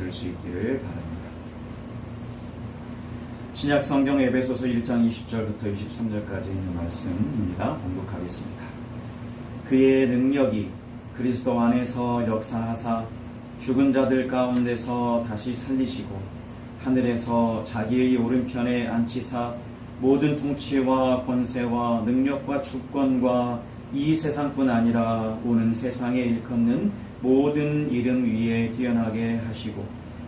들을 수 있기를 바랍니다. 신약 성경 에베소서 1장 20절부터 23절까지 있는 말씀입니다. 봉독하겠습니다. 그의 능력이 그리스도 안에서 역사하사 죽은 자들 가운데서 다시 살리시고 하늘에서 자기의 오른편에 앉히사 모든 통치와 권세와 능력과 주권과 이 세상뿐 아니라 오는 세상에 일컫는 모든 이름 위에 뛰어나게 하시고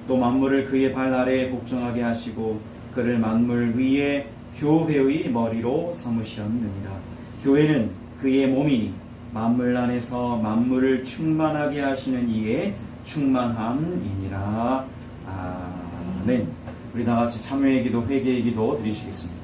또 만물을 그의 발 아래에 복종하게 하시고 그를 만물 위에 교회의 머리로 삼으셨느니라. 교회는 그의 몸이니 만물 안에서 만물을 충만하게 하시는 이의 충만함이니라. 아멘. 우리 다 같이 참회의 기도, 회개의 기도 드리시겠습니다.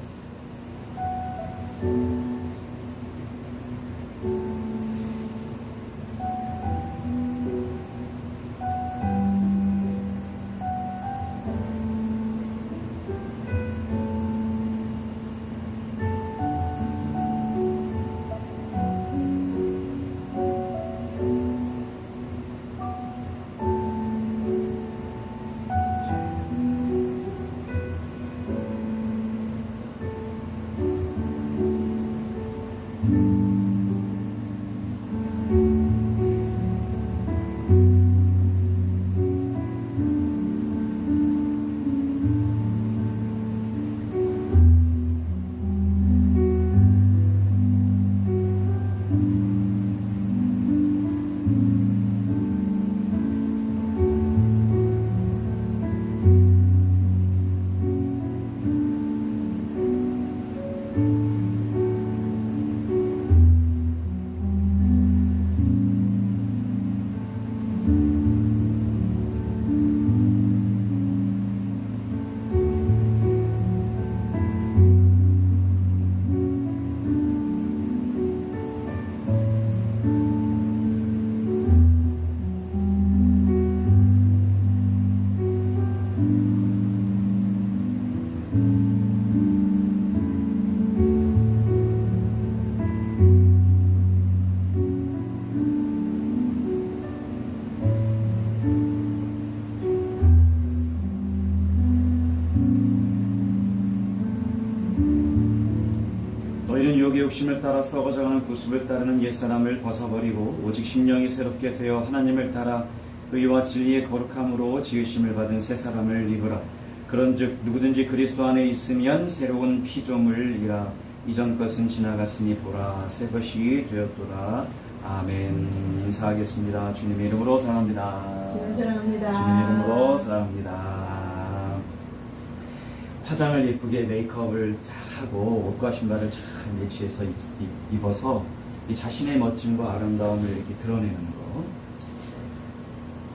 너희는 유혹의 욕심을 따라 썩어져가는 구습을 따르는 옛사람을 벗어버리고 오직 심령이 새롭게 되어 하나님을 따라 의와 진리의 거룩함으로 지으심을 받은 새 사람을 입으라. 그런즉 누구든지 그리스도 안에 있으면 새로운 피조물이라. 이전 것은 지나갔으니 보라 새 것이 되었도다. 아멘. 인사하겠습니다. 주님의 이름으로 사랑합니다. 주님 사랑합니다. 주님의 이름으로 사랑합니다. 화장을 예쁘게 메이크업을 잘 하고 옷과 신발을 잘 매치해서 입어서 이 자신의 멋짐과 아름다움을 이렇게 드러내는 것,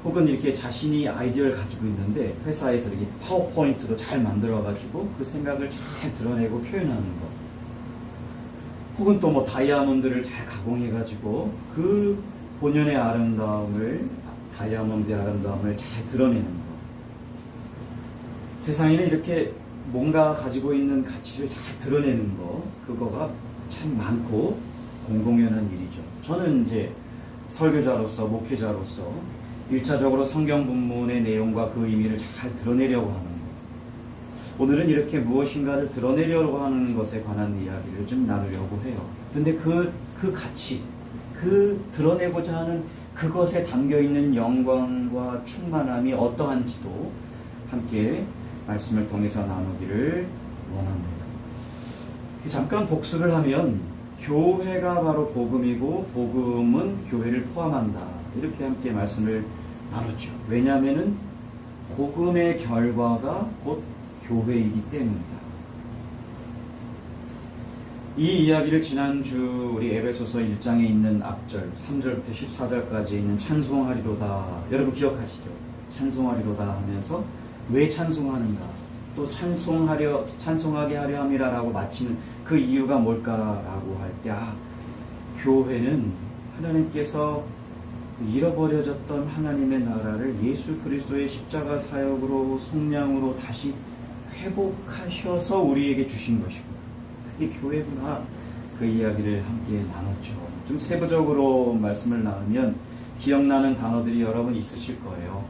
혹은 이렇게 자신이 아이디어를 가지고 있는데 회사에서 이렇게 파워포인트로 잘 만들어가지고 그 생각을 잘 드러내고 표현하는 것, 혹은 또 뭐 다이아몬드를 잘 가공해가지고 그 본연의 아름다움을, 다이아몬드의 아름다움을 잘 드러내는 것. 세상에는 이렇게 뭔가 가지고 있는 가치를 잘 드러내는 거, 그거가 참 많고 공공연한 일이죠. 저는 이제 설교자로서, 목회자로서 1차적으로 성경 본문의 내용과 그 의미를 잘 드러내려고 하는 것. 오늘은 이렇게 무엇인가를 드러내려고 하는 것에 관한 이야기를 좀 나누려고 해요. 그런데 그 가치, 그 드러내고자 하는 그것에 담겨있는 영광과 충만함이 어떠한지도 함께 말씀을 통해서 나누기를 원합니다. 잠깐 복습을 하면 교회가 바로 복음이고 복음은 교회를 포함한다. 이렇게 함께 말씀을 나눴죠. 왜냐하면 복음의 결과가 곧 교회이기 때문이다. 이 이야기를 지난주 우리 에베소서 1장에 있는 앞절 3절부터 14절까지 있는 찬송하리로다, 여러분 기억하시죠? 찬송하리로다 하면서 왜 찬송하는가, 또 찬송하게 하려 함이라라고 마치는 그 이유가 뭘까라고 할 때, 교회는 하나님께서 잃어버려졌던 하나님의 나라를 예수 그리스도의 십자가 사역으로 속량으로 다시 회복하셔서 우리에게 주신 것이고, 그게 교회구나. 그 이야기를 함께 나눴죠. 좀 세부적으로 말씀을 나누면 기억나는 단어들이 여러분 있으실 거예요.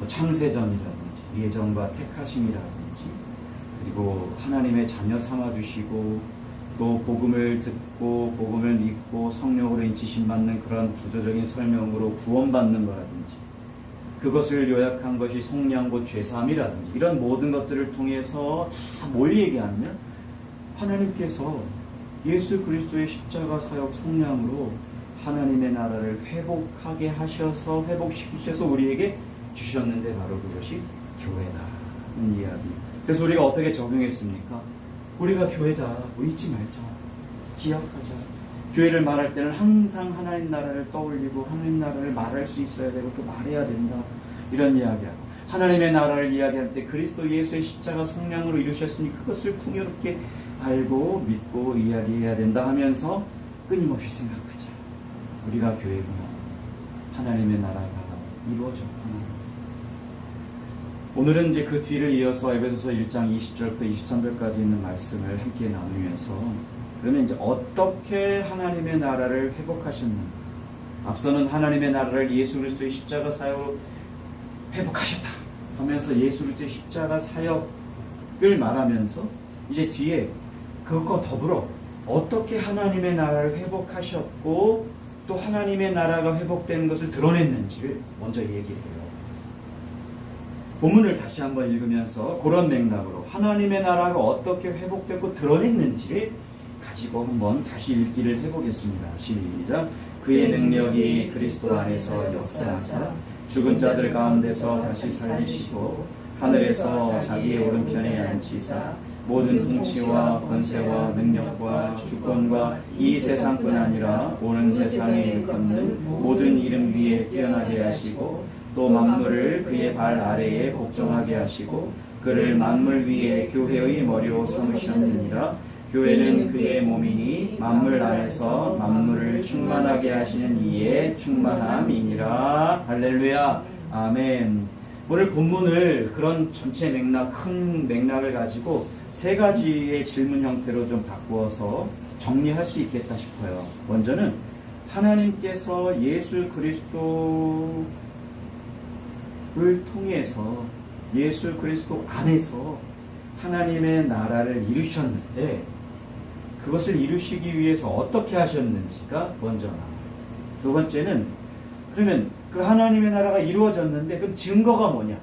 뭐 창세전이라든지 예정과 택하심이라든지 그리고 하나님의 자녀 삼아주시고 또 복음을 듣고 복음을 믿고 성령으로 인치심 받는 그런 구조적인 설명으로 구원받는 거라든지 그것을 요약한 것이 속량고 죄사함이라든지 이런 모든 것들을 통해서 다 뭘 얘기하면 하나님께서 예수 그리스도의 십자가 사역 속량으로 하나님의 나라를 회복하게 하셔서 회복시키셔서 우리에게 주셨는데 바로 그것이 교회다는 이야기. 그래서 우리가 어떻게 적용했습니까? 우리가 교회자 잊지 말자. 기억하자. 교회를 말할 때는 항상 하나님 나라를 떠올리고 하나님 나라를 말할 수 있어야 되고 또 말해야 된다. 이런 이야기하고 하나님의 나라를 이야기할 때 그리스도 예수의 십자가 속량으로 이루셨으니 그것을 풍요롭게 알고 믿고 이야기해야 된다 하면서 끊임없이 생각하자. 우리가 교회구나. 하나님의 나라가 이루어졌구나. 오늘은 이제 그 뒤를 이어서 에베소서 1장 20절부터 23절까지 있는 말씀을 함께 나누면서 그러면 이제 어떻게 하나님의 나라를 회복하셨는가? 앞서는 하나님의 나라를 예수 그리스도의 십자가 사역으로 회복하셨다 하면서 예수 그리스도의 십자가 사역을 말하면서 이제 뒤에 그것과 더불어 어떻게 하나님의 나라를 회복하셨고 또 하나님의 나라가 회복되는 것을 드러냈는지를 먼저 얘기해요. 본문을 다시 한번 읽으면서 그런 맥락으로 하나님의 나라가 어떻게 회복되고 드러냈는지를 가지고 한번 다시 읽기를 해보겠습니다. 시작. 그의 능력이 그리스도 안에서 역사하사 죽은 자들 가운데서 다시 살리시고 하늘에서 자기의 오른편에 앉히사 모든 통치와 권세와 능력과 주권과 이 세상뿐 아니라 오는 세상에 일컫는 모든 이름 위에 뛰어나게 하시고 또 만물을 그의 발 아래에 복종하게 하시고 그를 만물 위에 교회의 머리로 삼으셨느니라. 교회는 그의 몸이니 만물 안에서 만물을 충만하게 하시는 이의 충만함이니라. 할렐루야. 아멘. 오늘 본문을 그런 전체 맥락, 큰 맥락을 가지고 세 가지의 질문 형태로 좀 바꾸어서 정리할 수 있겠다 싶어요. 먼저는 하나님께서 예수 그리스도를 통해서 예수 그리스도 안에서 하나님의 나라를 이루셨는데 그것을 이루시기 위해서 어떻게 하셨는지가 먼저 나와요. 두 번째는 그러면 그 하나님의 나라가 이루어졌는데 그럼 증거가 뭐냐?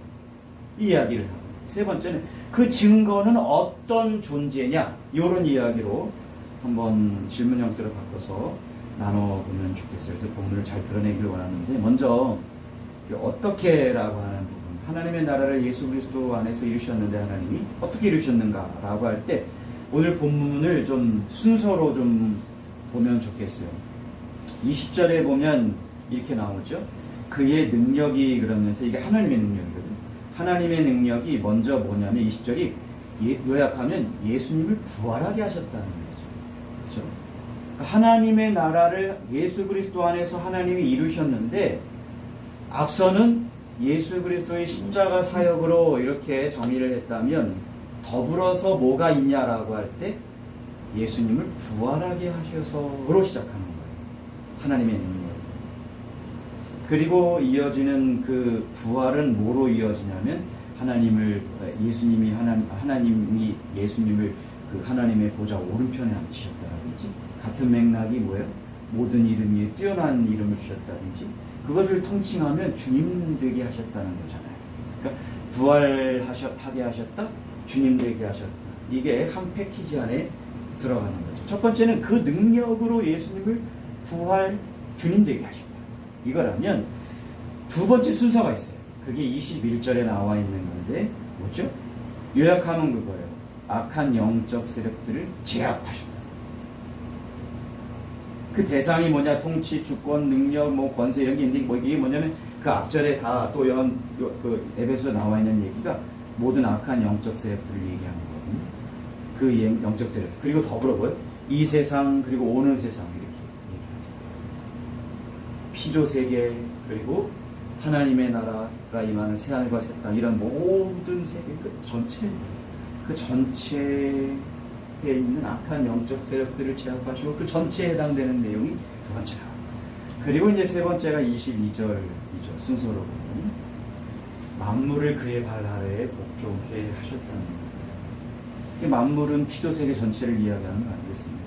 이 이야기를 하고 세 번째는 그 증거는 어떤 존재냐? 이런 이야기로 한번 질문 형태로 바꿔서 나눠보면 좋겠어요. 그래서 본문을 잘 드러내기를 원하는데 먼저 어떻게라고 하는 부분 하나님의 나라를 예수 그리스도 안에서 이루셨는데 하나님이 어떻게 이루셨는가라고 할 때 오늘 본문을 좀 순서로 좀 보면 좋겠어요. 20절에 보면 이렇게 나오죠. 그의 능력이 그러면서 이게 하나님의 능력이거든요. 하나님의 능력이 먼저 뭐냐면 20절이 요약하면 예수님을 부활하게 하셨다는 거죠. 그렇죠? 하나님의 나라를 예수 그리스도 안에서 하나님이 이루셨는데 앞서는 예수 그리스도의 십자가 사역으로 이렇게 정의를 했다면 더불어서 뭐가 있냐라고 할 때 예수님을 부활하게 하셔서로 시작하는 거예요. 하나님의 능력. 그리고 이어지는 그 부활은 뭐로 이어지냐면 예수님이 예수님을 그 하나님의 보좌 오른편에 앉히셨다든지 같은 맥락이 뭐예요? 모든 이름 위에 뛰어난 이름을 주셨다든지 그것을 통칭하면 주님 되게 하셨다는 거잖아요. 그러니까 부활하게 하셨다, 주님 되게 하셨다. 이게 한 패키지 안에 들어가는 거죠. 첫 번째는 그 능력으로 예수님을 주님 되게 하셨다. 이거라면 두 번째 순서가 있어요. 그게 21절에 나와 있는 건데 뭐죠? 요약하면 그거예요. 악한 영적 세력들을 제압하셨다. 그 대상이 뭐냐? 통치, 주권, 능력, 권세 이런 게 있는데 이게 뭐냐면 그 앞절에 다 또 그 에베소에 나와 있는 얘기가 모든 악한 영적 세력들을 얘기하는 거거든요. 그 영적 세력 그리고 더불어 뭐요? 이 세상 그리고 오는 세상 이렇게 얘기합니다. 피조 세계 그리고 하나님의 나라가 임하는 새하늘과 새 땅 이런 모든 세계 그 전체에 있는 악한 영적 세력들을 제압하시고 그 전체에 해당되는 내용이 두 번째라. 그리고 이제 세 번째가 22절이죠. 순서로 보면 만물을 그의 발 아래에 복종케 하셨다는 거예요. 이 만물은 피조세계 전체를 이야기하는 거 아니겠습니까?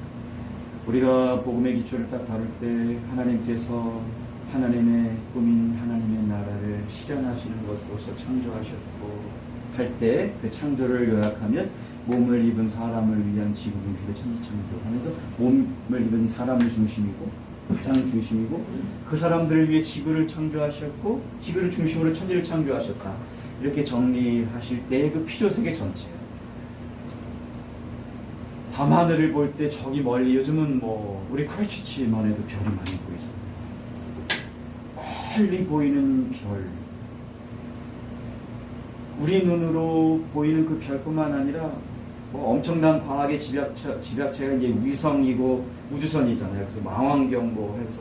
우리가 복음의 기초를 딱 다룰 때 하나님께서 하나님의 꿈인 하나님의 나라를 실현하시는 것으로서 창조하셨고 할 때 그 창조를 요약하면 몸을 입은 사람을 위한 지구 중심의 천지창조 하면서 몸을 입은 사람을 중심이고 가장 중심이고 그 사람들을 위해 지구를 창조하셨고 지구를 중심으로 천지를 창조하셨다. 이렇게 정리하실 때 그 피조세계 전체예요. 밤하늘을 볼 때 저기 멀리 요즘은 뭐 우리 크라이처치만 해도 별이 많이 보이잖아요. 멀리 보이는 별, 우리 눈으로 보이는 그 별뿐만 아니라 뭐 엄청난 과학의 집약체가 이제 위성이고 우주선이잖아요. 그래서 망원경 뭐 해서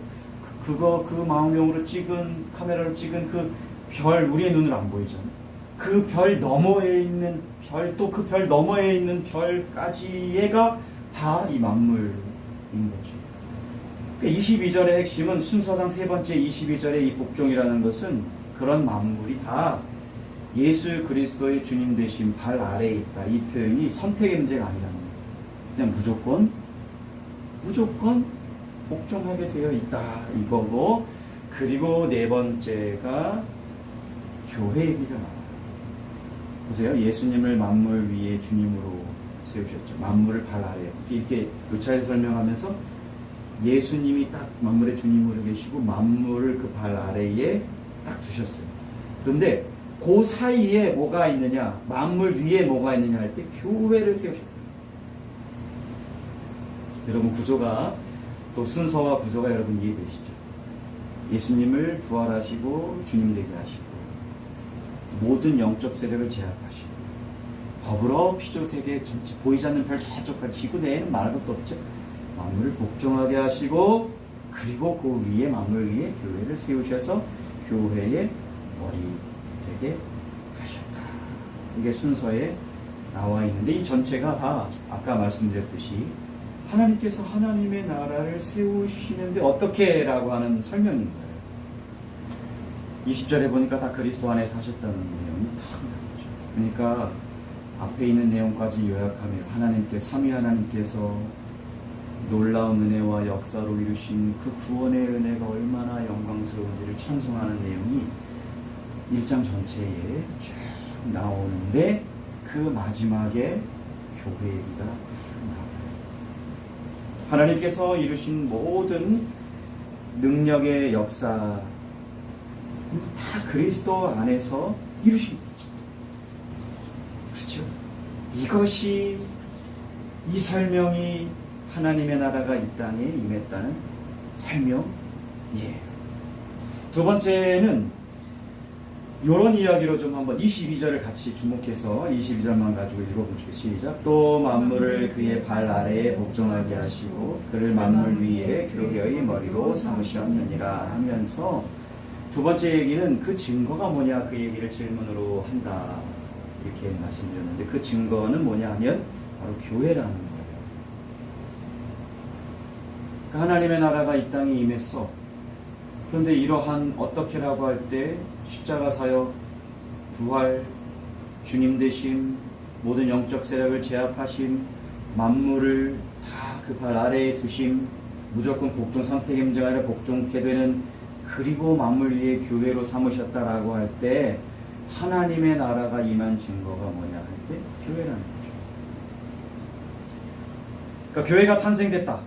그 망원경으로 찍은 카메라로 찍은 그 별 우리의 눈으로 안 보이잖아요. 그 별 너머에 있는 별 또 그 별 너머에 있는 별까지가 다 이 만물인 거죠. 22절의 핵심은 순서상 세 번째 22절의 이 복종이라는 것은 그런 만물이 다 예수 그리스도의 주님 되신 발 아래에 있다. 이 표현이 선택의 문제가 아니라는 거예요. 그냥 무조건 복종하게 되어 있다. 이거고, 그리고 네 번째가 교회 얘기가 나와요. 보세요. 예수님을 만물 위에 주님으로 세우셨죠. 만물을 발 아래에. 이렇게 교차해서 설명하면서 예수님이 딱 만물의 주님으로 계시고 만물을 그 발 아래에 딱 두셨어요. 그런데 그 사이에 뭐가 있느냐, 만물 위에 뭐가 있느냐 할 때 교회를 세우셨다. 여러분 구조가 또 순서와 구조가 여러분 이해되시죠? 예수님을 부활하시고 주님 되게 하시고 모든 영적 세력을 제압하시고 더불어 피조세계 전체 보이지 않는 별 저쪽까지 지구 내에는 말할 것도 없죠. 만물을 복종하게 하시고 그리고 그 위에 만물 위에 교회를 세우셔서 교회의 머리 되게 하셨다. 이게 순서에 나와 있는데 이 전체가 다 아까 말씀드렸듯이 하나님께서 하나님의 나라를 세우시는데 어떻게 라고 하는 설명인 거예요. 20절에 보니까 다 그리스도 안에서 하셨다는 내용이 다 나오죠. 그러니까 앞에 있는 내용까지 요약하면 하나님께 삼위 하나님께서 놀라운 은혜와 역사로 이루신 그 구원의 은혜가 얼마나 영광스러운지를 찬송하는 내용이 1장 전체에 쭉 나오는데 그 마지막에 교회 얘기가 나와요. 하나님께서 이루신 모든 능력의 역사 다 그리스도 안에서 이루신 거죠. 그렇죠? 이것이 이 설명이 하나님의 나라가 이 땅에 임했다는 설명이에요. 두 번째는 이런 이야기로 좀 한번 22절을 같이 주목해서 22절만 가지고 읽어보시죠. 시작. 또 만물을 그의 발 아래에 복종하게 하시고 그를 만물 위에 교회의 머리로 삼으셨느니라 하면서 두 번째 얘기는 그 증거가 뭐냐 그 얘기를 질문으로 한다 이렇게 말씀드렸는데 그 증거는 뭐냐 하면 바로 교회라는 거예요. 하나님의 나라가 이 땅에 임했어. 그런데 이러한 어떻게라고 할 때 십자가 사역, 부활, 주님 되심, 모든 영적 세력을 제압하심, 만물을 다 그 발 아래에 두심, 무조건 복종 선택의 문제가 아니라 복종케 되는 그리고 만물 위에 교회로 삼으셨다라고 할 때 하나님의 나라가 임한 증거가 뭐냐 할 때 교회라는 거죠. 그러니까 교회가 탄생됐다.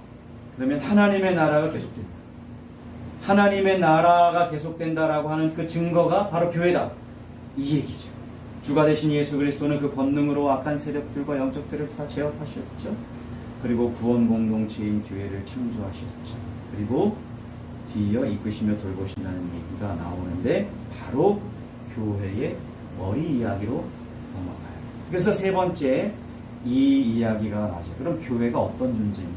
그러면 하나님의 나라가 계속됩니다. 하나님의 나라가 계속된다라고 하는 그 증거가 바로 교회다. 이 얘기죠. 주가 되신 예수 그리스도는 그 권능으로 악한 세력들과 영적 세력을 다 제압하셨죠. 그리고 구원 공동체인 교회를 창조하셨죠. 그리고 뒤이어 이끄시며 돌보신다는 얘기가 나오는데 바로 교회의 머리 이야기로 넘어가요. 그래서 세 번째 이 이야기가 맞아요. 그럼 교회가 어떤 존재냐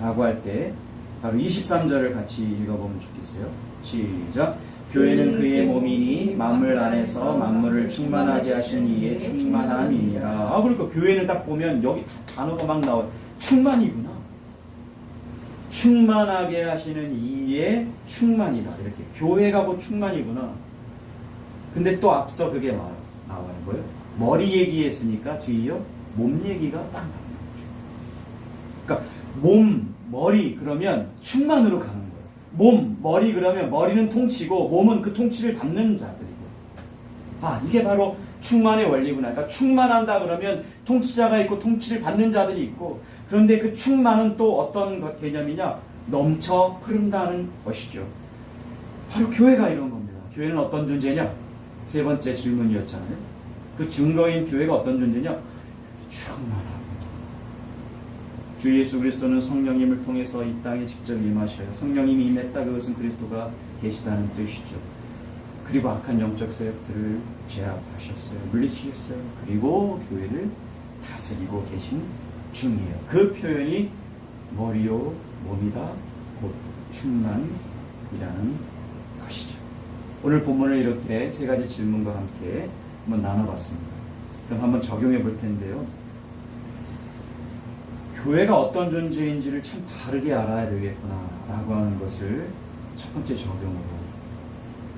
라고 할 때 바로 23절을 같이 읽어보면 좋겠어요. 시작. 교회는 그의 몸이니 만물 안에서 만물을 충만하게 하신 이의 충만함이니라. 그러니까 교회는 딱 보면 여기 단어가 막 나와요. 충만이구나. 충만하게 하시는 이의 충만이다. 이렇게 교회가 곧 충만이구나. 근데 또 앞서 그게 나와요. 뭐예요? 머리 얘기했으니까 뒤에요? 몸 얘기가 딱 나와요. 그러니까 몸, 머리 그러면 충만으로 가는 거예요. 몸, 머리 그러면 머리는 통치고 몸은 그 통치를 받는 자들이고. 이게 바로 충만의 원리구나. 그러니까 충만한다 그러면 통치자가 있고 통치를 받는 자들이 있고, 그런데 그 충만은 또 어떤 개념이냐? 넘쳐 흐른다는 것이죠. 바로 교회가 이런 겁니다. 교회는 어떤 존재냐? 세 번째 질문이었잖아요. 그 증거인 교회가 어떤 존재냐? 충만하고. 주 예수 그리스도는 성령님을 통해서 이 땅에 직접 임하셔요. 성령님이 임했다. 그것은 그리스도가 계시다는 뜻이죠. 그리고 악한 영적 세력들을 제압하셨어요. 물리치셨어요. 그리고 교회를 다스리고 계신 중이에요. 그 표현이 머리요 몸이다 곧 충만이라는 것이죠. 오늘 본문을 이렇게 세 가지 질문과 함께 한번 나눠봤습니다. 그럼 한번 적용해 볼 텐데요. 교회가 어떤 존재인지를 참 바르게 알아야 되겠구나 라고 하는 것을 첫 번째 적용으로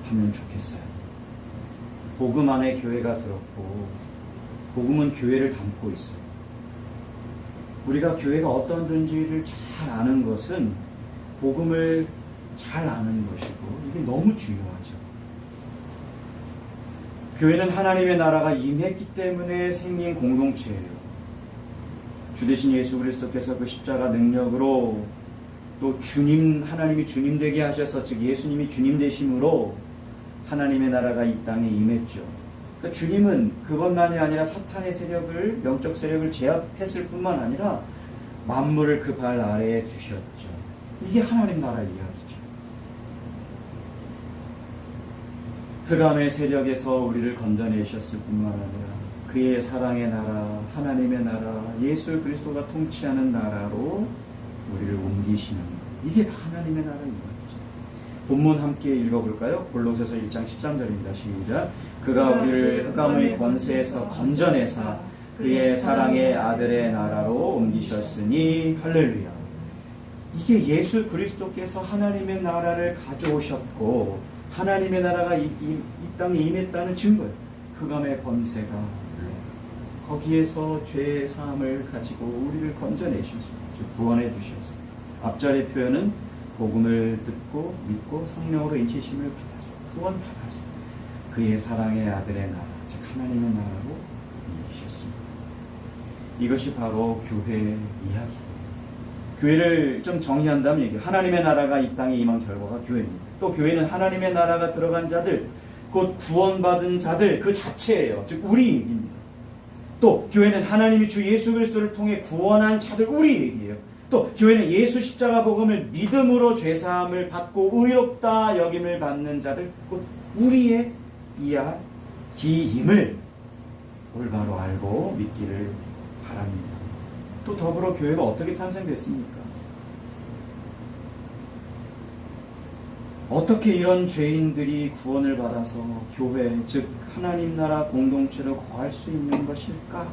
하면 좋겠어요. 복음 안에 교회가 들었고 복음은 교회를 담고 있어요. 우리가 교회가 어떤 존재를 잘 아는 것은 복음을 잘 아는 것이고 이게 너무 중요하죠. 교회는 하나님의 나라가 임했기 때문에 생긴 공동체예요. 주 대신 예수 그리스도께서 그 십자가 능력으로 또 하나님이 주님 되게 하셔서, 즉 예수님이 주님 되심으로 하나님의 나라가 이 땅에 임했죠. 그러니까 주님은 그것만이 아니라 사탄의 세력을, 영적 세력을 제압했을 뿐만 아니라 만물을 그 발 아래에 두셨죠. 이게 하나님 나라 이야기죠. 흑암의 세력에서 우리를 건져내셨을 뿐만 아니라 그의 사랑의 나라, 하나님의 나라, 예수 그리스도가 통치하는 나라로 우리를 옮기시는 것. 이게 다 하나님의 나라 이야기죠. 본문 함께 읽어볼까요? 골로새서 1장 13절입니다. 시작. 그가 우리를 흑암의 권세에서 건져내사 그의 사랑의 아들의 나라로 옮기셨으니 할렐루야. 이게 예수 그리스도께서 하나님의 나라를 가져오셨고 하나님의 나라가 이 땅에 임했다는 증거예요. 흑암의 권세가 거기에서 죄의 사함을 가지고 우리를 건져내셔서 구원해 주셔서, 앞절의 표현은 복음을 듣고 믿고 성령으로 인치심을 받아서 구원받아서 그의 사랑의 아들의 나라, 즉 하나님의 나라로 옮기셨습니다. 이것이 바로 교회의 이야기예요. 교회를 좀 정의한다면 얘기해요. 하나님의 나라가 이 땅에 임한 결과가 교회입니다. 또 교회는 하나님의 나라가 들어간 자들, 곧 구원받은 자들 그 자체예요. 즉 우리입니다. 또 교회는 하나님이 주 예수 그리스도를 통해 구원한 자들 우리에게요. 또 교회는 예수 십자가 복음을 믿음으로 죄사함을 받고 의롭다 여김을 받는 자들 곧 우리의 이야기임을 올바로 알고 믿기를 바랍니다. 또 더불어 교회가 어떻게 탄생됐습니까? 어떻게 이런 죄인들이 구원을 받아서 교회, 즉 하나님 나라 공동체로 거할 수 있는 것일까?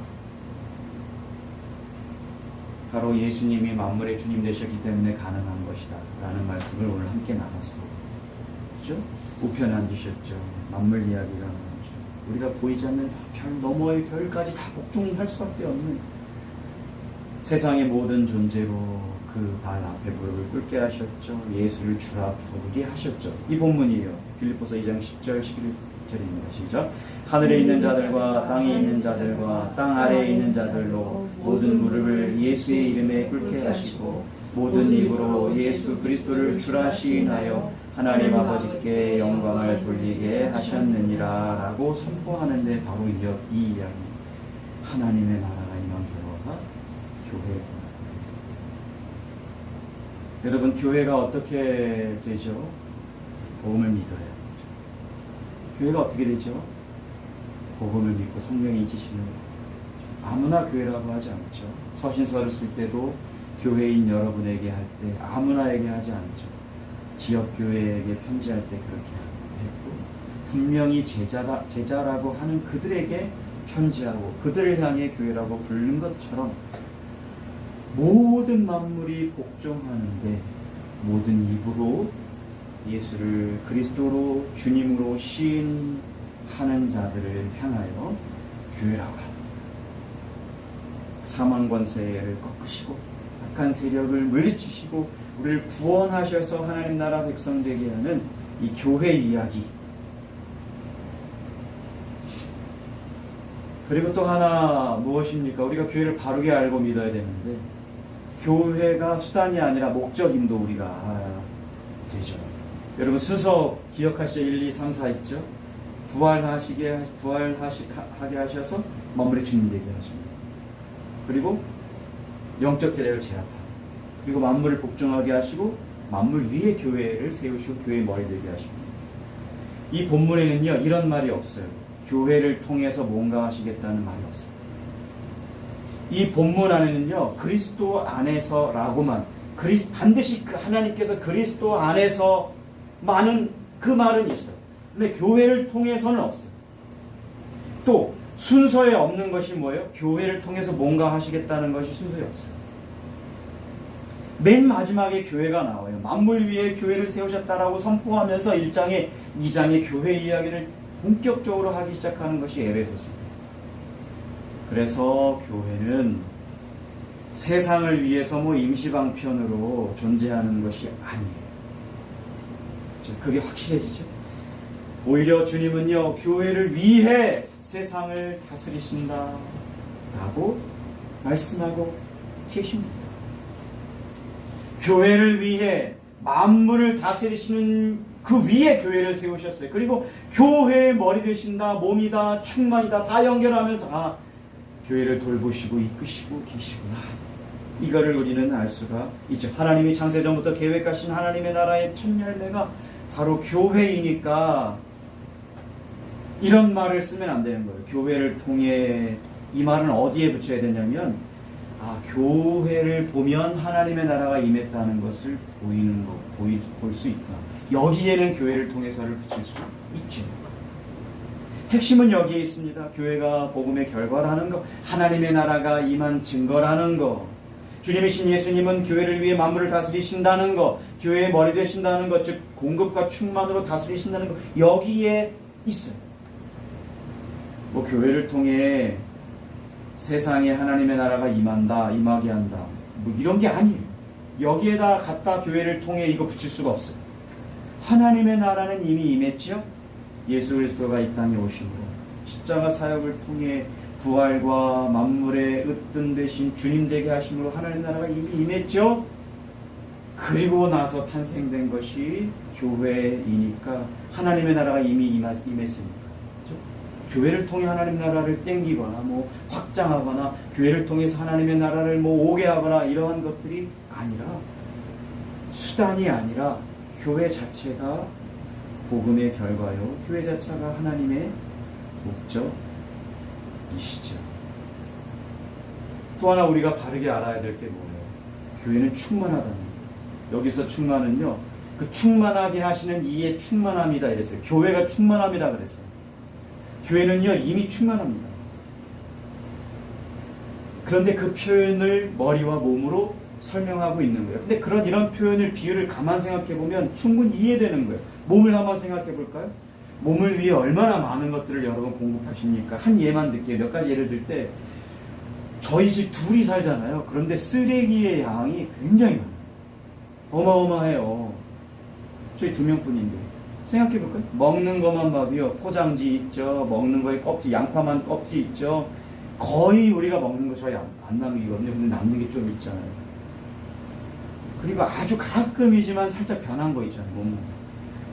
바로 예수님이 만물의 주님 되셨기 때문에 가능한 것이다 라는 말씀을 오늘 함께 나눴습니다. 그렇죠? 우편 앉으셨죠. 만물 이야기가 나오죠. 우리가 보이지 않는 별 너머의 별까지 다 복종할 수밖에 없는 세상의 모든 존재로 그 발 앞에 무릎을 꿇게 하셨죠. 예수를 주라 부르게 하셨죠. 이 본문이에요. 빌립보서 2장 10절 11절입니다. 시작. 하늘에 있는 자들과 땅에 있는 자들과 땅 아래에 있는 자들로 모든 무릎을 예수의 이름에 꿇게 하시고 모든 입으로 예수 그리스도를 주라 시인하여 하나님 아버지께 영광을 돌리게 하셨느니라 라고 선포하는데 바로 이 이야기, 하나님의 나라가 임한 결과가 교회입니다. 여러분, 교회가 어떻게 되죠? 복음을 믿어야 되죠. 교회가 어떻게 되죠? 복음을 믿고 성령의 인치심을 아무나 교회라고 하지 않죠. 서신서를 쓸 때도 교회인 여러분에게 할 때 아무나에게 하지 않죠. 지역교회에게 편지할 때 그렇게 했고, 분명히 제자라고 하는 그들에게 편지하고 그들을 향해 교회라고 부르는 것처럼 모든 만물이 복종하는데 모든 입으로 예수를 그리스도로 주님으로 시인하고 하는 자들을 향하여 교회라고 합니다. 사망 권세를 꺾으시고 악한 세력을 물리치시고 우리를 구원하셔서 하나님 나라 백성 되게 하는 이 교회 이야기. 그리고 또 하나 무엇입니까? 우리가 교회를 바르게 알고 믿어야 되는데 교회가 수단이 아니라 목적임도 우리가 알아야 되죠. 여러분 순서 기억하시죠? 1, 2, 3, 4 있죠? 부활하게 하셔서 마무리 주님 되게 하십니다. 그리고 영적 세력을 제압하고 그리고 만물을 복종하게 하시고 만물 위에 교회를 세우시고 교회의 머리 되게 하십니다. 이 본문에는요 이런 말이 없어요. 교회를 통해서 뭔가 하시겠다는 말이 없어요. 이 본문 안에는요 그리스도 안에서라고만 반드시 하나님께서 그리스도 안에서 많은 그 말은 있어요. 근데 교회를 통해서는 없어요. 또 순서에 없는 것이 뭐예요? 교회를 통해서 뭔가 하시겠다는 것이 순서에 없어요. 맨 마지막에 교회가 나와요. 만물 위에 교회를 세우셨다라고 선포하면서 1장에 2장에 교회 이야기를 본격적으로 하기 시작하는 것이 에베소서입니다. 그래서 교회는 세상을 위해서 임시방편으로 존재하는 것이 아니에요. 그게 확실해지죠. 오히려 주님은요 교회를 위해 세상을 다스리신다 라고 말씀하고 계십니다. 교회를 위해 만물을 다스리시는 그 위에 교회를 세우셨어요. 그리고 교회의 머리 되신다, 몸이다, 충만이다 다 연결하면서 교회를 돌보시고 이끄시고 계시구나. 이거를 우리는 알 수가 있죠. 하나님이 창세전부터 계획하신 하나님의 나라의 첫 열매가 바로 교회이니까 이런 말을 쓰면 안 되는 거예요. 교회를 통해. 이 말은 어디에 붙여야 되냐면 교회를 보면 하나님의 나라가 임했다는 것을 보이는 거, 볼 수 있다. 여기에는 교회를 통해서를 붙일 수 있죠. 핵심은 여기에 있습니다. 교회가 복음의 결과라는 것, 하나님의 나라가 임한 증거라는 것, 주님이신 예수님은 교회를 위해 만물을 다스리신다는 것, 교회의 머리 되신다는 것, 즉 공급과 충만으로 다스리신다는 것, 여기에 있어요. 교회를 통해 세상에 하나님의 나라가 임하게 한다. 이런 게 아니에요. 여기에다 갖다 교회를 통해 이거 붙일 수가 없어요. 하나님의 나라는 이미 임했죠. 예수 그리스도가 이 땅에 오심으로 십자가 사역을 통해 부활과 만물의 으뜸 되신 주님 되게 하심으로 하나님 나라가 이미 임했죠. 그리고 나서 탄생된 것이 교회이니까 하나님의 나라가 이미 임했습니다. 교회를 통해 하나님 나라를 땡기거나 확장하거나 교회를 통해서 하나님의 나라를 오게 하거나 이러한 것들이 아니라 수단이 아니라 교회 자체가 복음의 결과요. 교회 자체가 하나님의 목적이시죠. 또 하나 우리가 바르게 알아야 될 게 뭐예요? 교회는 충만하다는 거예요. 여기서 충만은요. 그 충만하게 하시는 이의 충만함이다 이랬어요. 교회가 충만함이라 그랬어요. 교회는요 이미 충만합니다. 그런데 그 표현을 머리와 몸으로 설명하고 있는 거예요. 근데 이런 표현을 비유를 가만 생각해 보면 충분히 이해되는 거예요. 몸을 한번 생각해 볼까요? 몸을 위해 얼마나 많은 것들을 여러분 공급하십니까? 한 예만 들게요. 몇 가지 예를 들 때 저희 집 둘이 살잖아요. 그런데 쓰레기의 양이 굉장히 많아요. 어마어마해요. 저희 2명뿐인데 생각해 볼까요? 먹는 것만 봐도요. 포장지 있죠. 먹는 거에 껍질, 양파만 껍질 있죠. 거의 우리가 먹는 거 저희 안 남기거든요. 근데 남는 게 좀 있잖아요. 그리고 아주 가끔이지만 살짝 변한 거 있잖아요. 몸.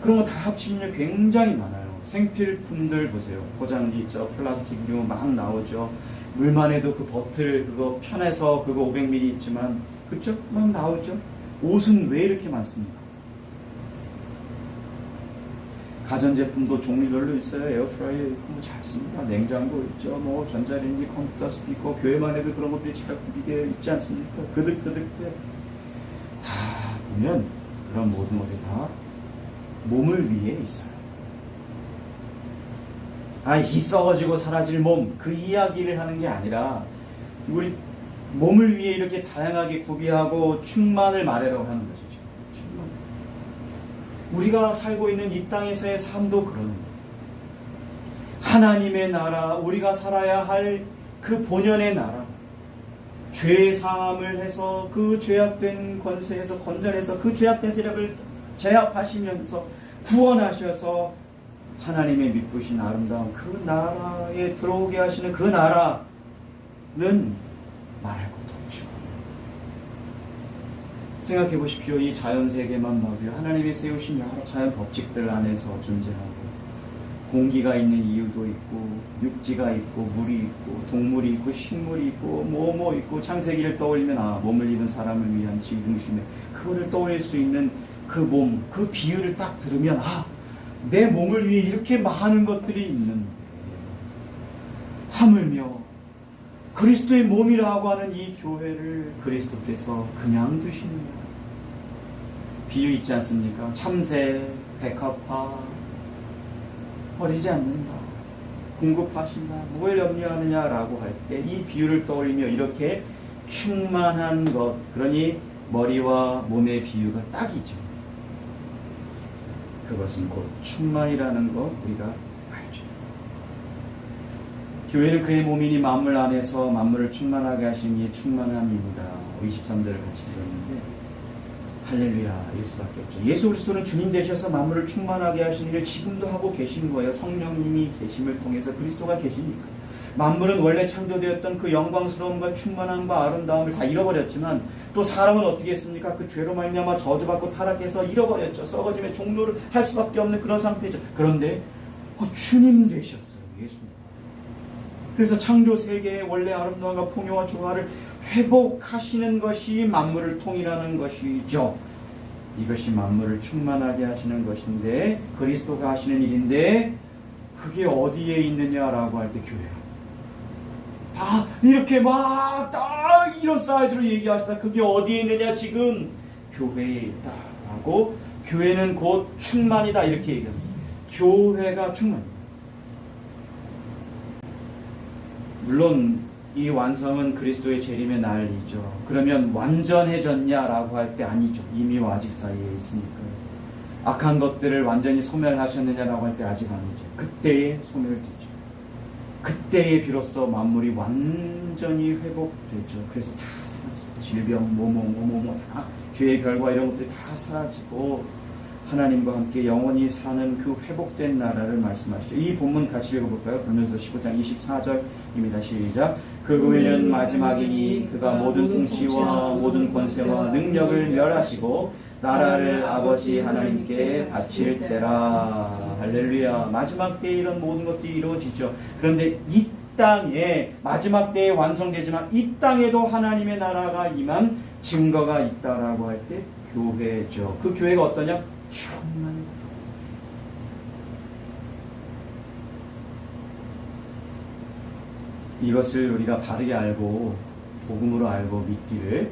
그런 거 다 합치면 굉장히 많아요. 생필품들 보세요. 포장지 있죠. 플라스틱류 막 나오죠. 물만 해도 그 버틀 그거 편해서 그거 500ml 있지만 그쵸? 막 나오죠. 옷은 왜 이렇게 많습니까? 가전제품도 종류별로 있어요. 에어프라이어 있고 잘 씁니다. 냉장고 있죠. 전자레인지, 컴퓨터, 스피커, 교회만 해도 그런 것들이 잘 구비되어 있지 않습니까? 그득그득해요. 다 보면 그런 모든 것이 다 몸을 위해 있어요. 이 썩어지고 사라질 몸, 그 이야기를 하는 게 아니라 우리 몸을 위해 이렇게 다양하게 구비하고 충만을 말하려고 하는 것이죠. 우리가 살고 있는 이 땅에서의 삶도 그런 거예요. 하나님의 나라, 우리가 살아야 할 그 본연의 나라, 죄 사함을 해서 그 죄악된 권세에서 건져내서 그 죄악된 세력을 제압하시면서 구원하셔서 하나님의 미쁘신 아름다운 그 나라에 들어오게 하시는 그 나라는 말할 것도 없죠. 생각해 보십시오. 이 자연세계만 봐도요, 하나님이 세우신 여러 자연 법칙들 안에서 존재하고, 공기가 있는 이유도 있고, 육지가 있고, 물이 있고, 동물이 있고, 식물이 있고, 뭐뭐 있고, 창세기를 떠올리면 몸을 입은 사람을 위한 지중심에 그거를 떠올릴 수 있는 그 몸, 그 비유를 딱 들으면 내 몸을 위해 이렇게 많은 것들이 있는, 하물며 그리스도의 몸이라고 하는 이 교회를 그리스도께서 그냥 두시느냐. 비유 있지 않습니까? 참새, 백합화 버리지 않는다, 공급하신다, 뭘 염려하느냐라고 할 때 이 비유를 떠올리며 이렇게 충만한 것, 그러니 머리와 몸의 비유가 딱이죠. 그것은 곧 충만이라는 것 우리가 알죠. 교회는 그의 몸이니 만물 안에서 만물을 충만하게 하시니 충만함입니다. 23절을 같이 읽었는데 할렐루야, 일 수밖에 없죠. 예수 그리스도는 주님 되셔서 만물을 충만하게 하신 일을 지금도 하고 계신 거예요. 성령님이 계심을 통해서 그리스도가 계시니까. 만물은 원래 창조되었던 그 영광스러움과 충만함과 아름다움을 다 잃어버렸지만 또 사람은 어떻게 했습니까? 그 죄로 말미암아 저주받고 타락해서 잃어버렸죠. 썩어짐의 종로를 할 수밖에 없는 그런 상태죠. 그런데 주님 되셨어요. 예수님. 그래서 창조 세계의 원래 아름다움과 풍요와 조화를 회복하시는 것이 만물을 통일하는 것이죠. 이것이 만물을 충만하게 하시는 것인데, 그리스도가 하시는 일인데, 그게 어디에 있느냐라고 할 때 교회야. 다 이렇게 막 딱 이런 사이즈로 얘기하시다 그게 어디에 있느냐? 지금 교회에 있다라고. 교회는 곧 충만이다 이렇게 얘기합니다. 교회가 충만. 물론 이 완성은 그리스도의 재림의 날이죠. 그러면 완전해졌냐라고 할 때 아니죠. 이미와 아직 사이에 있으니까요. 악한 것들을 완전히 소멸하셨느냐라고 할 때 아직 아니죠. 그때에 소멸되죠. 그때에 비로소 만물이 완전히 회복되죠. 그래서 다 사라지죠. 질병, 뭐뭐 다 죄의 결과 이런 것들이 다 사라지고 하나님과 함께 영원히 사는 그 회복된 나라를 말씀하시죠. 이 본문 같이 읽어볼까요? 골로새 15장 24절입니다. 시작. 그 후에는 마지막이니 그가 모든 통치와 모든 권세와 능력을 멸하시고 나라를 아버지 하나님께 바칠 때라. 할렐루야. 마지막 때에 이런 모든 것들이 이루어지죠. 그런데 이 땅에 마지막 때에 완성되지만 이 땅에도 하나님의 나라가 임한 증거가 있다라고 할 때 교회죠. 그 교회가 어떠냐? 충만이다. 이것을 우리가 바르게 알고 복음으로 알고 믿기를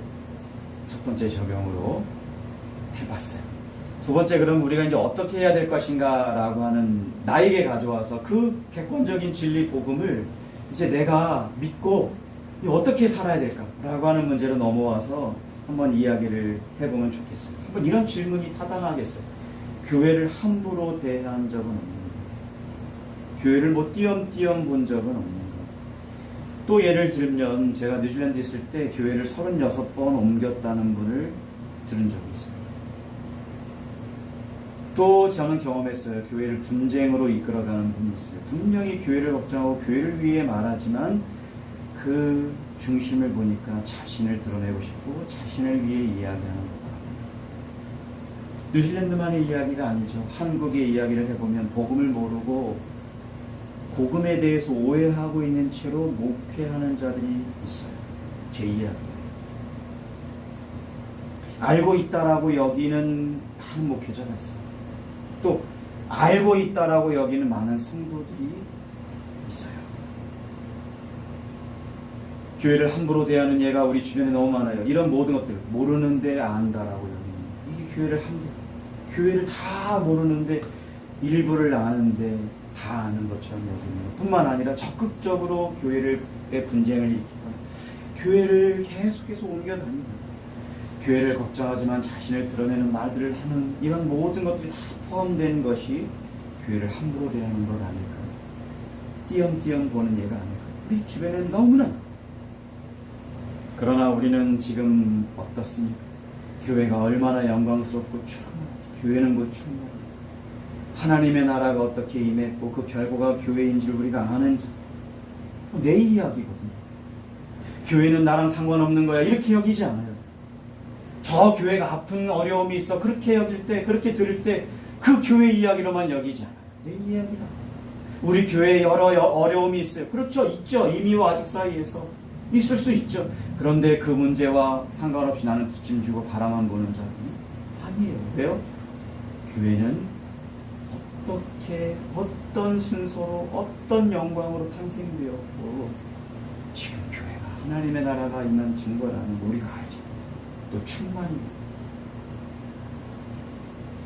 첫 번째 적용으로 해봤어요. 두 번째, 그럼 우리가 이제 어떻게 해야 될 것인가 라고 하는 나에게 가져와서 그 객관적인 진리 복음을 이제 내가 믿고 어떻게 살아야 될까 라고 하는 문제로 넘어와서 한번 이야기를 해보면 좋겠어요. 한번 이런 질문이 타당하겠어요. 교회를 함부로 대한 적은 없는 거, 교회를 뭐 띄엄띄엄 본 적은 없는 거. 또 예를 들면 제가 뉴질랜드 있을 때 교회를 36번 옮겼다는 분을 들은 적이 있어요. 또 저는 경험했어요. 교회를 분쟁으로 이끌어가는 분이 있어요. 분명히 교회를 걱정하고 교회를 위해 말하지만 그 중심을 보니까 자신을 드러내고 싶고 자신을 위해 이야기하는 거다. 뉴질랜드만의 이야기가 아니죠. 한국의 이야기를 해보면 복음을 모르고 복음에 대해서 오해하고 있는 채로 목회하는 자들이 있어요. 제 이야기. 알고 있다라고 여기는 많은 목회자가 있어요. 또 알고 있다라고 여기는 많은 성도들이 있어요. 교회를 함부로 대하는 예가 우리 주변에 너무 많아요. 이런 모든 것들 모르는데 안다라고 여기는, 이게 교회를 함부로, 교회를 다 모르는데 일부를 아는데 다 아는 것처럼 여기는, 뿐만 아니라 적극적으로 교회의 분쟁을 일으키고 교회를 계속해서 옮겨다니고 교회를 걱정하지만 자신을 드러내는 말들을 하는 이런 모든 것들이 다 포함된 것이 교회를 함부로 대하는 것 아닐까. 띄엄띄엄 보는 예가 아닐까. 우리 주변엔 너무나. 그러나 우리는 지금 어떻습니까? 교회가 얼마나 영광스럽고 충만하고, 교회는 곧 충만하고, 하나님의 나라가 어떻게 임했고 그 결과가 교회인지를 우리가 아는 자. 내 이야기거든요. 교회는 나랑 상관없는 거야 이렇게 여기지 않아요. 저 교회가 아픈 어려움이 있어 그렇게 여길 때, 그렇게 들을 때 그 교회 이야기로만 여기지 않아요. 내 이야기다. 우리 교회에 여러 어려움이 있어요. 그렇죠. 있죠. 이미와 아직 사이에서 있을 수 있죠. 그런데 그 문제와 상관없이 나는 뒷짐 지고 바라만 보는 자는 아니에요. 왜요? 교회는 어떻게, 어떤 순서로, 어떤 영광으로 탄생되었고 지금 교회가 하나님의 나라가 있는 증거라는 거 우리가 알죠. 또 충만히.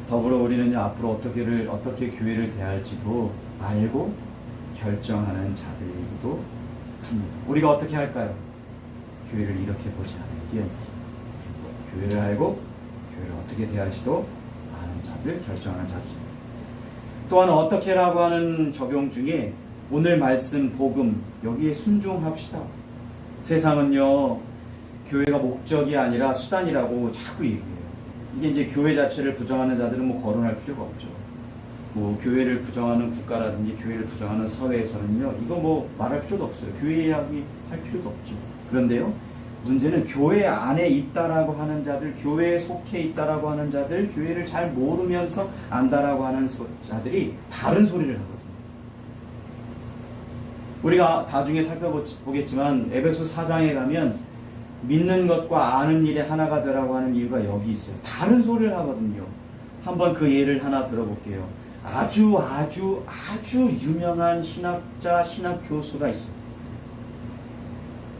더불어 우리는 앞으로 어떻게 교회를 대할지도 알고 결정하는 자들이기도 합니다. 우리가 어떻게 할까요? 교회를 이렇게 보지 않아요. 띄엄띄엄. 교회를 알고 교회를 어떻게 대할지도 아는 자들, 결정하는 자들. 또한 어떻게라고 하는 적용 중에 오늘 말씀 복음 여기에 순종합시다. 세상은요 교회가 목적이 아니라 수단이라고 자꾸 얘기해요. 이게 이제 교회 자체를 부정하는 자들은 뭐 거론할 필요가 없죠. 뭐 교회를 부정하는 국가라든지 교회를 부정하는 사회에서는요 이거 뭐 말할 필요도 없어요. 교회 이야기 할 필요도 없죠. 그런데요 문제는 교회 안에 있다라고 하는 자들, 교회에 속해 있다라고 하는 자들, 교회를 잘 모르면서 안다라고 하는 자들이 다른 소리를 하거든요. 우리가 나중에 살펴보겠지만 에베소 4장에 가면 믿는 것과 아는 일에 하나가 되라고 하는 이유가 여기 있어요. 다른 소리를 하거든요. 한번 그 예를 하나 들어볼게요. 아주 유명한 신학자, 신학교수가 있어요.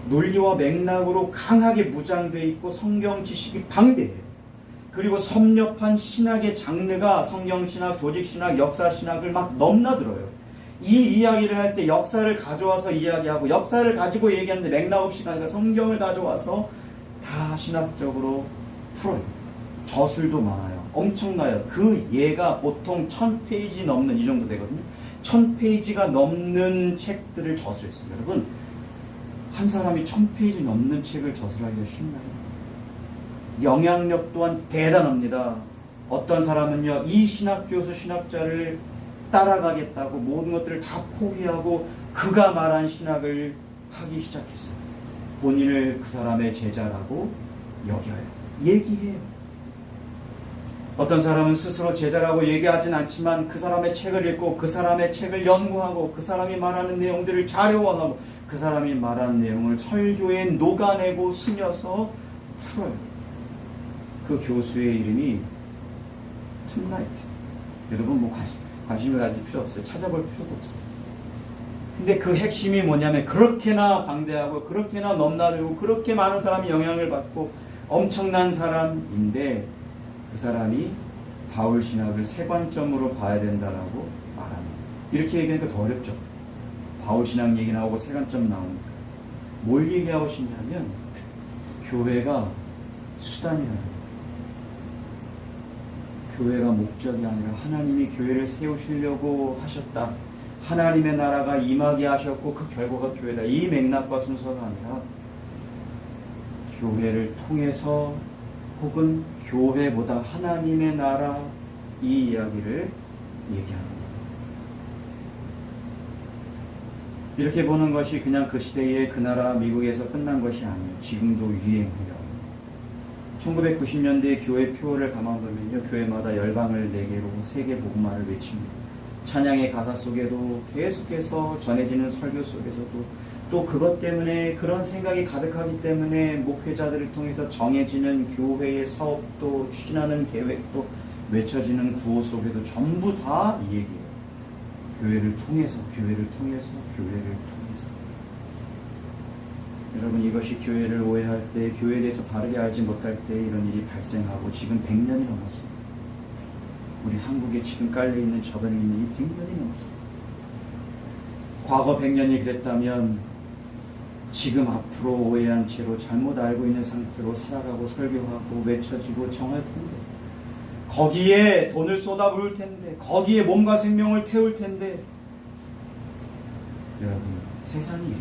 논리와 맥락으로 강하게 무장되어 있고 성경 지식이 방대해요. 그리고 섭렵한 신학의 장르가 성경신학, 조직신학, 역사신학을 막 넘나들어요. 이 이야기를 할 때 역사를 가져와서 이야기하고 역사를 가지고 얘기하는데 맥락 없이 아니라 성경을 가져와서 다 신학적으로 풀어요. 저술도 많아요. 엄청나요. 그 예가 보통 1000페이지 넘는 이 정도 되거든요. 1000페이지가 넘는 책들을 저술했습니다. 여러분 한 사람이 1000페이지 넘는 책을 저술하기가 쉽나요? 영향력 또한 대단합니다. 어떤 사람은요 이 신학교수 신학자를 따라가겠다고 모든 것들을 다 포기하고 그가 말한 신학을 하기 시작했어요. 본인을 그 사람의 제자라고 여겨요. 얘기해요. 어떤 사람은 스스로 제자라고 얘기하진 않지만 그 사람의 책을 읽고 그 사람의 책을 연구하고 그 사람이 말하는 내용들을 자료화하고 그 사람이 말한 내용을 설교에 녹아내고 스며서 풀어요. 그 교수의 이름이 툼라이트. 여러분 뭐 관심을 가질 필요 없어요. 찾아볼 필요도 없어요. 근데 그 핵심이 뭐냐면 그렇게나 방대하고 그렇게나 넘나들고 그렇게 많은 사람이 영향을 받고 엄청난 사람인데 그 사람이 바울 신학을 세 관점으로 봐야 된다라고 말합니다. 이렇게 얘기하니까 더 어렵죠. 바울 신학 얘기 나오고 세 관점 나오니까 뭘 얘기하고 싶냐면 교회가 수단이라는 거예요. 교회가 목적이 아니라 하나님이 교회를 세우시려고 하셨다. 하나님의 나라가 임하게 하셨고 그 결과가 교회다. 이 맥락과 순서가 아니라 교회를 통해서 혹은 교회보다 하나님의 나라 이 이야기를 얘기하는 거예요. 이렇게 보는 것이 그냥 그 시대의 그 나라 미국에서 끝난 것이 아니에요. 지금도 유행해요. 1990년대에 교회 표어를 가만보면요. 교회마다 열방을 4개로 세계 복음화를 외칩니다. 찬양의 가사 속에도 계속해서 전해지는 설교 속에서도 또 그것 때문에 그런 생각이 가득하기 때문에 목회자들을 통해서 정해지는 교회의 사업도 추진하는 계획도 외쳐지는 구호 속에도 전부 다 이 얘기예요. 교회를 통해서, 교회를 통해서, 교회를 통해서. 여러분 이것이 교회를 오해할 때, 교회에 대해서 바르게 알지 못할 때 이런 일이 발생하고 지금 100년이 넘었습니다. 우리 한국에 지금 깔려있는 저변에 있는 이 100년이 넘었습니다. 과거 100년이 그랬다면 지금 앞으로 오해한 채로 잘못 알고 있는 상태로 살아가고 설교하고 외쳐지고 정할 텐데 거기에 돈을 쏟아부을 텐데 거기에 몸과 생명을 태울 텐데 여러분, 세상이 이래요.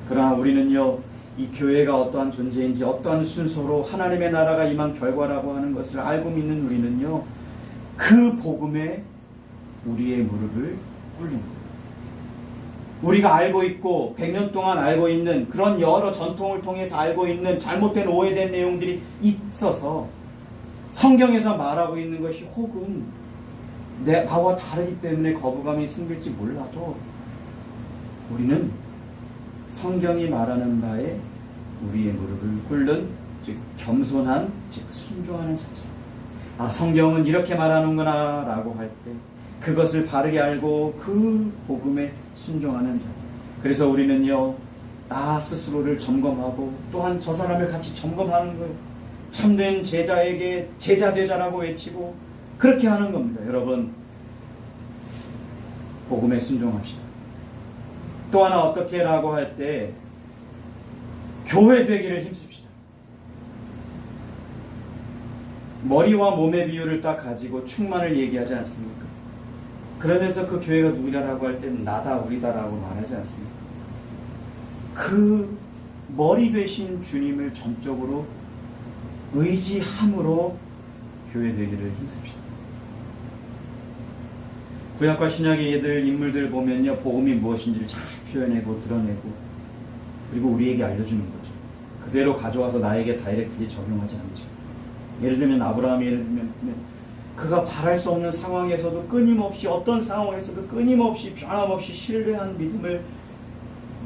그러나 우리는요, 이 교회가 어떠한 존재인지, 어떠한 순서로 하나님의 나라가 임한 결과라고 하는 것을 알고 믿는 우리는요, 그 복음에 우리의 무릎을 꿇는 거예요. 우리가 알고 있고 100년 동안 알고 있는 그런 여러 전통을 통해서 알고 있는 잘못된 오해된 내용들이 있어서 성경에서 말하고 있는 것이 혹은 나와 다르기 때문에 거부감이 생길지 몰라도 우리는 성경이 말하는 바에 우리의 무릎을 꿇는, 즉 겸손한, 즉 순종하는 자죠. 아, 성경은 이렇게 말하는구나 라고 할 때 그것을 바르게 알고 그 복음에 순종하는 자. 그래서 우리는요, 나 스스로를 점검하고 또한 저 사람을 같이 점검하는 거예요. 참된 제자에게 제자 되자라고 외치고 그렇게 하는 겁니다. 여러분, 복음에 순종합시다. 또 하나 어떻게 라고 할 때 교회 되기를 힘씁시다. 머리와 몸의 비유를 딱 가지고 충만을 얘기하지 않습니까? 그러면서 그 교회가 누구냐라고 할 때는 나다 우리다라고 말하지 않습니까? 그 머리 되신 주님을 전적으로 의지함으로 교회 되기를 힘씁시다. 구약과 신약의 인물들 보면요, 복음이 무엇인지를 잘 표현하고 드러내고 그리고 우리에게 알려주는 거죠. 그대로 가져와서 나에게 다이렉트리 적용하지 않죠. 예를 들면 아브라함이 그가 바랄 수 없는 상황에서도 끊임없이 어떤 상황에서도 끊임없이 변함없이 신뢰한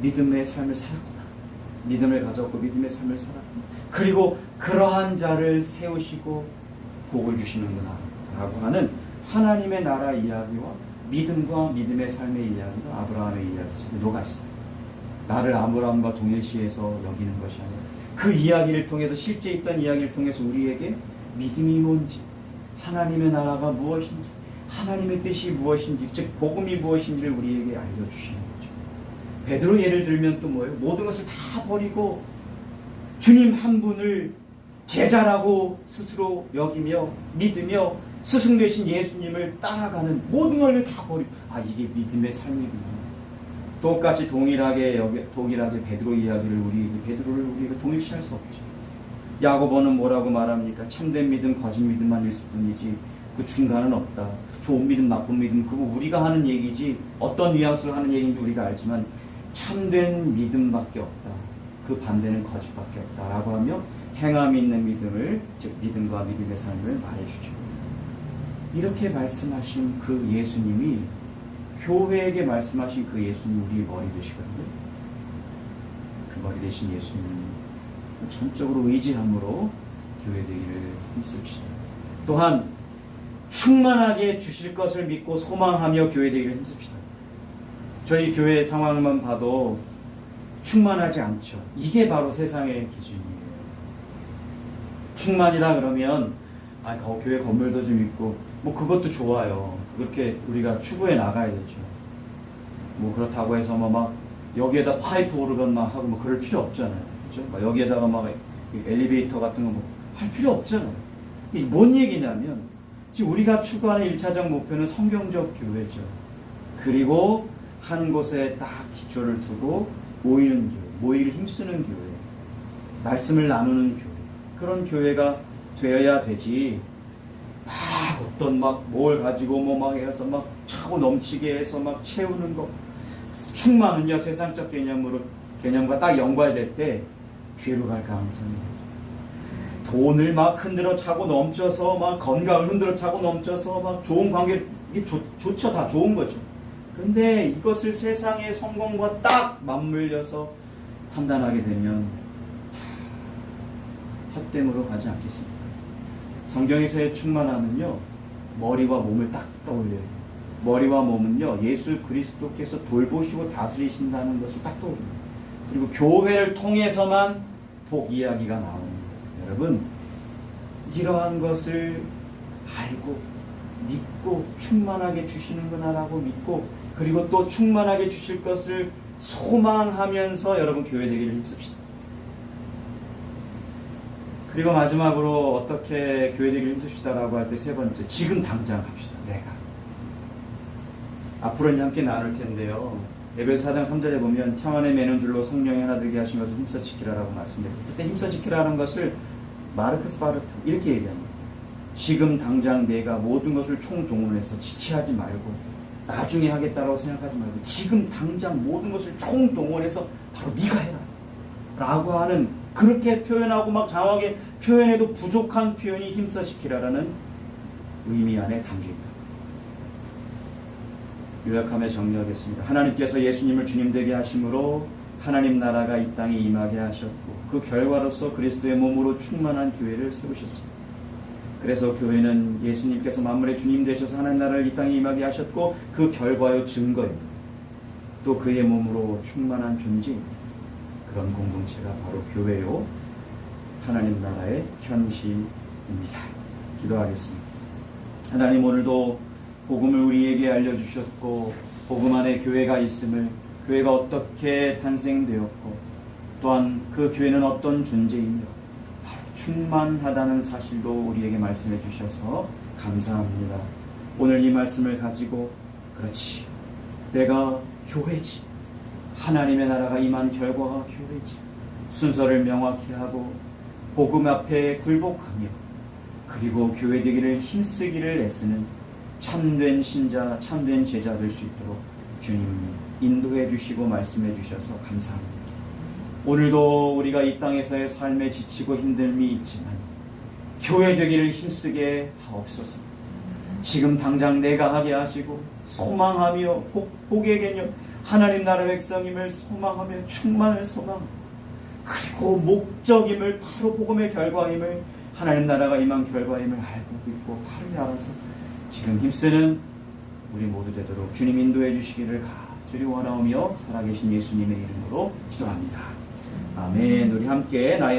믿음의 삶을 살았구나. 믿음을 가졌고 믿음의 삶을 살았구나. 그리고 그러한 자를 세우시고 복을 주시는구나 라고 하는 하나님의 나라 이야기와 믿음과 믿음의 삶의 이야기가 아브라함의 이야기 속에 녹아있어요. 나를 아브라함과 동일시해서 여기는 것이 아니라 그 이야기를 통해서, 실제 있던 이야기를 통해서 우리에게 믿음이 뭔지, 하나님의 나라가 무엇인지, 하나님의 뜻이 무엇인지, 즉 복음이 무엇인지를 우리에게 알려주시는 거죠. 베드로 예를 들면 또 뭐예요? 모든 것을 다 버리고 주님 한 분을 제자라고 스스로 여기며 믿으며 스승 되신 예수님을 따라가는 모든 걸 다 버리고, 아, 이게 믿음의 삶이구나. 똑같이 동일하게 베드로 이야기를 베드로를 우리가 동일시할 수 없죠. 야고보는 뭐라고 말합니까? 참된 믿음, 거짓 믿음만 있을 뿐이지 그 중간은 없다. 좋은 믿음, 나쁜 믿음, 그거 우리가 하는 얘기지 어떤 뉘앙스를 하는 얘기인지 우리가 알지만 참된 믿음밖에 없다. 그 반대는 거짓밖에 없다. 라고 하며 행함이 있는 믿음을, 즉 믿음과 믿음의 삶을 말해주죠. 이렇게 말씀하신 그 예수님이, 교회에게 말씀하신 그 예수님이 우리의 머리 되시거든요. 그 머리 되신 예수님 전적으로 의지함으로 교회 되기를 힘씁시다. 또한 충만하게 주실 것을 믿고 소망하며 교회 되기를 힘씁시다. 저희 교회 상황만 봐도 충만하지 않죠. 이게 바로 세상의 기준이에요. 충만이다 그러면 교회 건물도 좀 있고 뭐 그것도 좋아요. 그렇게 우리가 추구해 나가야 되죠. 뭐 그렇다고 해서 막 여기에다 파이프 오르건 막 하고 뭐 그럴 필요 없잖아요. 그렇죠? 막 여기에다가 막 엘리베이터 같은 거 뭐 할 필요 없잖아요. 이게 뭔 얘기냐면 지금 우리가 추구하는 1차적 목표는 성경적 교회죠. 그리고 한 곳에 딱 기초를 두고 모이는 교회, 모이를 힘쓰는 교회, 말씀을 나누는 교회, 그런 교회가 되어야 되지. 막 어떤 뭘 가지고 막 해서 막 차고 넘치게 해서 막 채우는 거. 충만은요, 세상적 개념과 딱 연관될 때 죄로 갈 가능성이 있죠. 돈을 막 흔들어 차고 넘쳐서 막 건강을 흔들어 차고 넘쳐서 막 좋은 관계, 이게 좋죠. 다 좋은 거죠. 근데 이것을 세상의 성공과 딱 맞물려서 판단하게 되면 헛됨으로 가지 않겠습니까? 성경에서의 충만함은요, 머리와 몸을 딱 떠올려요. 머리와 몸은요, 예수 그리스도께서 돌보시고 다스리신다는 것을 딱 떠올려요. 그리고 교회를 통해서만 복 이야기가 나오는 거예요. 여러분, 이러한 것을 알고 믿고 충만하게 주시는구나라고 믿고, 그리고 또 충만하게 주실 것을 소망하면서 여러분 교회 되기를 힘씁시다. 그리고 마지막으로 어떻게 교회 되기를 힘씁시다라고 할 때 세 번째, 지금 당장 합시다. 앞으로 이제 함께 나눌 텐데요. 에베소 4장 3절에 보면 평안에 매는 줄로 성령이 하나 되게 하신 것을 힘써 지키라라고 말씀드렸고, 그때 힘써 지키라는 것을 마르크스 바르트 이렇게 얘기합니다. 지금 당장 내가 모든 것을 총동원해서 지체하지 말고 나중에 하겠다라고 생각하지 말고 지금 당장 모든 것을 총동원해서 바로 네가 해라 라고 하는, 그렇게 표현하고 막 장황하게 표현해도 부족한 표현이 힘써 지키라라는 의미 안에 담겨있다. 요약하며 정리하겠습니다. 하나님께서 예수님을 주님 되게 하심으로 하나님 나라가 이 땅에 임하게 하셨고, 그 결과로서 그리스도의 몸으로 충만한 교회를 세우셨습니다. 그래서 교회는 예수님께서 만물의 주님 되셔서 하나님 나라를 이 땅에 임하게 하셨고, 그 결과요 증거입니다. 또 그의 몸으로 충만한 존재입니다. 그런 공동체가 바로 교회요 하나님 나라의 현실입니다. 기도하겠습니다. 하나님, 오늘도 복음을 우리에게 알려주셨고, 복음 안에 교회가 있음을, 교회가 어떻게 탄생되었고, 또한 그 교회는 어떤 존재이며 바로 충만하다는 사실도 우리에게 말씀해 주셔서 감사합니다. 오늘 이 말씀을 가지고, 그렇지, 내가 교회지, 하나님의 나라가 임한 결과가 교회지, 순서를 명확히 하고 복음 앞에 굴복하며 그리고 교회 되기를 힘쓰기를 애쓰는 참된 신자, 참된 제자 될 수 있도록 주님 인도해 주시고 말씀해 주셔서 감사합니다. 오늘도 우리가 이 땅에서의 삶에 지치고 힘듦이 있지만 교회 되기를 힘쓰게 하옵소서. 지금 당장 내가 하게 하시고 소망하며 복의 개념, 하나님 나라 백성임을 소망하며 충만을 소망하고, 그리고 목적임을, 바로 복음의 결과임을, 하나님 나라가 임한 결과임을 알고 믿고 바르게 알아서 지금 힘쓰는 우리 모두 되도록 주님 인도해 주시기를 간절히 원하오며 살아계신 예수님의 이름으로 기도합니다. 아멘. 우리 함께 나의